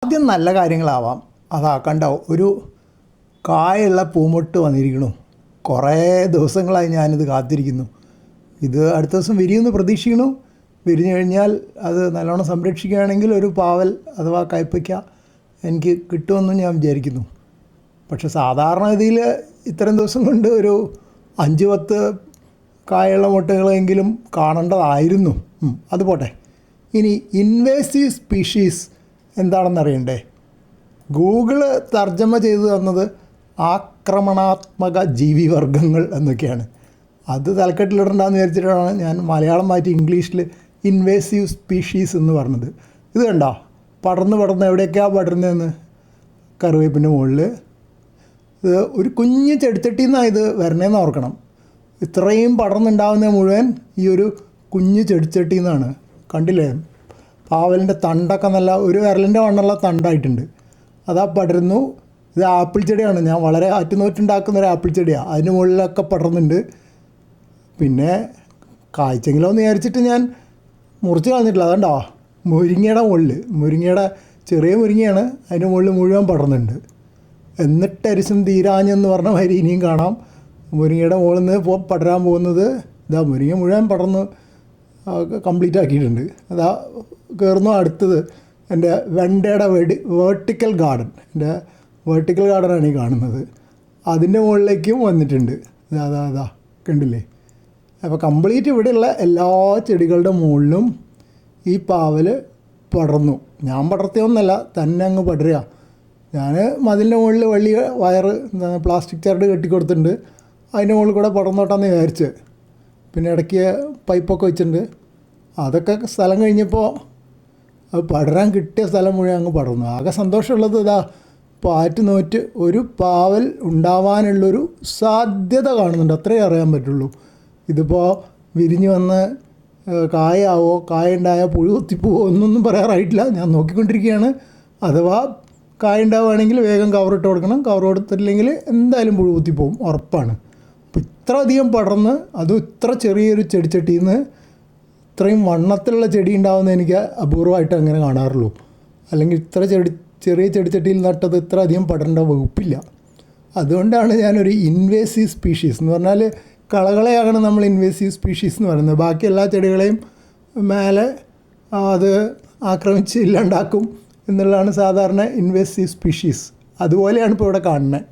ആദ്യം നല്ല കാര്യങ്ങളാവാം. അതാ കണ്ടോ, ഒരു കായുള്ള പൂമൊട്ട് വന്നിരിക്കണു. കുറേ ദിവസങ്ങളായി ഞാനിത് കാത്തിരിക്കുന്നു. ഇത് അടുത്ത ദിവസം വിരിയുമെന്ന് പ്രതീക്ഷിക്കുന്നു. വിരിഞ്ഞു കഴിഞ്ഞാൽ അത് നല്ലോണം സംരക്ഷിക്കുകയാണെങ്കിൽ ഒരു പാവൽ അഥവാ കയ്പ്പയ്ക്ക എനിക്ക് കിട്ടുമെന്നും ഞാൻ വിചാരിക്കുന്നു. പക്ഷെ സാധാരണഗതിയിൽ ഇത്തരം ദിവസം കൊണ്ട് ഒരു 5-10 കായുള്ള മുട്ടകളെങ്കിലും കാണേണ്ടതായിരുന്നു. അത് പോട്ടെ. ഇനി ഇൻവേസീവ് സ്പീഷീസ് എന്താണെന്നറിയണ്ടേ? ഗൂഗിള് തർജ്ജമ ചെയ്തു തന്നത് ആക്രമണാത്മക ജീവിവർഗങ്ങൾ എന്നൊക്കെയാണ്. അത് തലക്കെട്ടിലിടണ്ടെന്ന് വിചാരിച്ചിട്ടാണ് ഞാൻ മലയാളം മാറ്റി ഇംഗ്ലീഷിൽ ഇൻവേസീവ് സ്പീഷീസ് എന്ന് പറഞ്ഞത്. ഇത് കണ്ടോ, പടർന്ന് എവിടെയൊക്കെയാണ് പടരുന്നതെന്ന്. കറിവേപ്പിൻ്റെ മുകളിൽ ഇത് ഒരു കുഞ്ഞ് ചെടിച്ചട്ടിയിൽ നിന്നാണ് ഇത് വരണേന്ന് ഓർക്കണം. ഇത്രയും പടർന്നുണ്ടാകുന്നത് മുഴുവൻ ഈ ഒരു കുഞ്ഞ് ചെടിച്ചട്ടിയിൽ നിന്നാണ്. കണ്ടില്ലേ, പാവലിൻ്റെ തണ്ടൊക്കെ നല്ല ഒരു വിരലിൻ്റെ വണ്ണമുള്ള തണ്ടായിട്ടുണ്ട്. അതാ പടരുന്നു. ഇത് ആപ്പിൾ ചെടിയാണ്. ഞാൻ വളരെ ആറ്റുനോറ്റുണ്ടാക്കുന്നൊരു ആപ്പിൾ ചെടിയാണ്. അതിന് മുകളിലൊക്കെ പടർന്നുണ്ട്. പിന്നെ കായ്ച്ചെങ്കിലോ എന്ന് വിചാരിച്ചിട്ട് ഞാൻ മുറിച്ച് കളഞ്ഞിട്ടില്ല. അതുകൊണ്ടോ മുരിങ്ങയുടെ മുകളിൽ, മുരിങ്ങയുടെ ചെറിയ മുരിങ്ങയാണ്, അതിൻ്റെ മുകളിൽ മുഴുവൻ പടർന്നുണ്ട്. എന്നിട്ട് അരിശം തീരാഞ്ഞെന്ന് പറഞ്ഞ മാതിരി ഇനിയും കാണാം. മുരിങ്ങയുടെ മുകളിൽ നിന്ന് പടരാൻ പോകുന്നത് ഇതാ, മുരിങ്ങ മുഴുവൻ പടർന്ന് കംപ്ലീറ്റ് ആക്കിയിട്ടുണ്ട്. അതാ കയറുന്നു. അടുത്തത് എൻ്റെ വെണ്ടയുടെ വേർട്ടിക്കൽ ഗാർഡൻ, എൻ്റെ വേർട്ടിക്കൽ ഗാർഡനാണ് ഈ കാണുന്നത്. അതിൻ്റെ മുകളിലേക്കും വന്നിട്ടുണ്ട്. അതാ കണ്ടില്ലേ. അപ്പോൾ കംപ്ലീറ്റ് ഇവിടെയുള്ള എല്ലാ ചെടികളുടെ മുകളിലും ഈ പാവൽ പടർന്നു. ഞാൻ പടർത്തിയൊന്നല്ല, തന്നെ അങ്ങ് പടരുക. ഞാൻ മതിലിൻ്റെ മുകളിൽ വലിയ വയറ് പ്ലാസ്റ്റിക് ചരട് കെട്ടിക്കൊടുത്തിട്ടുണ്ട്. അതിൻ്റെ മുകളിൽ കൂടെ പടർന്നോട്ടാന്ന് വിചാരിച്ച്. പിന്നെ ഇടയ്ക്ക് പൈപ്പൊക്കെ വെച്ചിട്ടുണ്ട്. അതൊക്കെ സ്ഥലം കഴിഞ്ഞപ്പോൾ അത് പടരാൻ കിട്ടിയ സ്ഥലം മുഴുവൻ അങ്ങ് പടർന്നു. ആകെ സന്തോഷമുള്ളത് ഇതാ, പാറ്റുനോറ്റ് ഒരു പാവൽ ഉണ്ടാവാനുള്ളൊരു സാധ്യത കാണുന്നുണ്ട്. അത്രയേ അറിയാൻ പറ്റുള്ളൂ. ഇതിപ്പോൾ വിരിഞ്ഞ് വന്ന് കായാവോ, കായ ഉണ്ടായാൽ പുഴു കുത്തിപ്പോവോ എന്നൊന്നും പറയാറായിട്ടില്ല. ഞാൻ നോക്കിക്കൊണ്ടിരിക്കുകയാണ്. അഥവാ കായ ഉണ്ടാവുകയാണെങ്കിൽ വേഗം കവറിട്ട് കൊടുക്കണം. കവർ കൊടുത്തിട്ടില്ലെങ്കിൽ എന്തായാലും പുഴു കുത്തിപ്പോവും, ഉറപ്പാണ്. അപ്പോൾ ഇത്ര അധികം പടർന്ന്, അതും ഇത്ര ചെറിയൊരു ചെടിച്ചട്ടിയിൽ നിന്ന് ഇത്രയും വണ്ണത്തിലുള്ള ചെടി ഉണ്ടാകുന്നത് എനിക്ക് അപൂർവമായിട്ട് അങ്ങനെ കാണാറുള്ളൂ. അല്ലെങ്കിൽ ഇത്ര ചെറിയ ചെടിച്ചട്ടിയിൽ നട്ടത് ഇത്ര അധികം പടരേണ്ട വകുപ്പില്ല. അതുകൊണ്ടാണ് ഞാനൊരു ഇൻവേസീവ് സ്പീഷീസ് എന്ന് പറഞ്ഞാൽ കളകളെയാണ് നമ്മൾ ഇൻവേസീവ് സ്പീഷീസ് എന്ന് പറയുന്നത്. ബാക്കി എല്ലാ ചെടികളെയും മേലെ അത് ആക്രമിച്ച് ഇല്ലാണ്ടാക്കും എന്നുള്ളതാണ് സാധാരണ ഇൻവേസീവ് സ്പീഷീസ്. അതുപോലെയാണ് ഇപ്പോൾ ഇവിടെ കാണുന്നത്.